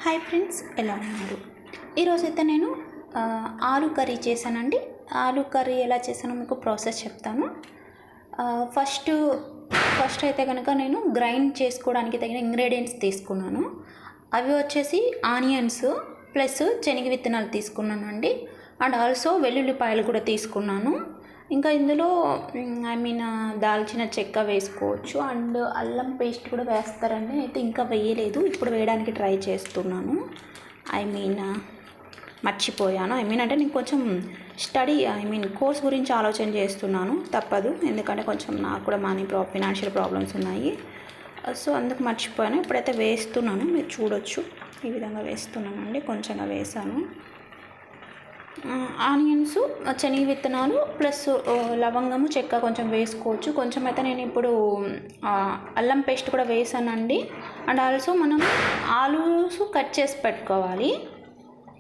Hi friends, ఎలా ఉన్నారు? ఈరోజైతే నేను ఆలూ కర్రీ చేశానండి. ఆలూ కర్రీ ఎలా చేశానో మీకు ప్రాసెస్ చెప్తాను. ఫస్ట్ అయితే కనుక నేను గ్రైండ్ చేసుకోవడానికి తగిన ఇంగ్రీడియంట్స్ తీసుకున్నాను. అవి వచ్చేసి ఆనియన్స్ ప్లస్ శనగ విత్తనాలు తీసుకున్నానండి. అండ్ ఆల్సో వెల్లుల్లిపాయలు కూడా తీసుకున్నాను. ఇంకా ఇందులో దాల్చిన చెక్క వేసుకోవచ్చు. అండ్ అల్లం పేస్ట్ కూడా వేస్తారండి. అయితే ఇంకా వేయలేదు, ఇప్పుడు వేయడానికి ట్రై చేస్తున్నాను. మర్చిపోయాను. అంటే నేను కొంచెం కోర్స్ గురించి ఆలోచన చేస్తున్నాను. తప్పదు, ఎందుకంటే కొంచెం నాకు కూడా ఫినాన్షియల్ ప్రాబ్లమ్స్ ఉన్నాయి. సో అందుకు మర్చిపోయాను. ఇప్పుడైతే వేస్తున్నాను, మీరు చూడొచ్చు. ఈ విధంగా వేస్తున్నానండి, కొంచెంగా వేసాను. ఆనియన్స్, శనగ విత్తనాలు ప్లస్ లవంగము, చెక్క కొంచెం వేసుకోవచ్చు. కొంచెం అయితే నేను ఇప్పుడు అల్లం పేస్ట్ కూడా వేసానండి. అండ్ ఆల్సో మనం ఆలూస్ కట్ చేసి పెట్టుకోవాలి.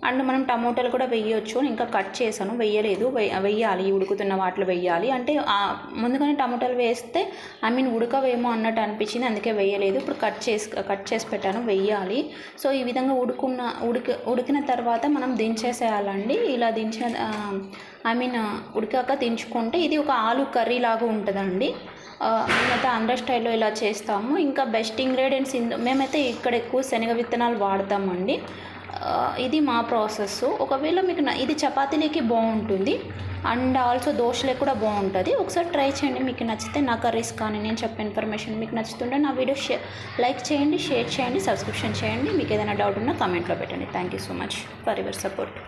అండ్ మనం టమోటాలు కూడా వేయవచ్చు. ఇంకా కట్ చేశాను, వేయలేదు. వేయాలి, ఉడుకుతున్న వాటిలో వేయాలి. అంటే ముందుగానే టమోటాలు వేస్తే ఉడకవేమో అన్నట్టు అనిపించింది, అందుకే వేయలేదు. ఇప్పుడు కట్ చేసి పెట్టాను, వేయాలి. సో ఈ విధంగా ఉడికిన తర్వాత మనం దించేసేయాలండి. ఇలా ఉడికాక దించుకుంటే ఇది ఒక ఆలూ కర్రీ లాగా ఉంటుందండి. మేమైతే ఆంధ్ర స్టైల్లో ఇలా చేస్తాము. ఇంకా బెస్ట్ ఇంగ్రీడియంట్స్ మేమైతే ఇక్కడ ఎక్కువ శనగ విత్తనాలు వాడతామండి. ఇది మా ప్రాసెస్. ఒకవేళ మీకు ఇది చపాతీలకి బాగుంటుంది, అండ్ ఆల్సో దోశలకు కూడా బాగుంటుంది. ఒకసారి ట్రై చేయండి. మీకు నచ్చితే నా కర్రీస్ కానీ నేను చెప్పే ఇన్ఫర్మేషన్ మీకు నచ్చుతుంటే నా వీడియో లైక్ చేయండి, షేర్ చేయండి, సబ్స్క్రిప్షన్ చేయండి. మీకు ఏదైనా డౌట్ ఉన్నా కామెంట్లో పెట్టండి. Thank you so much for your support.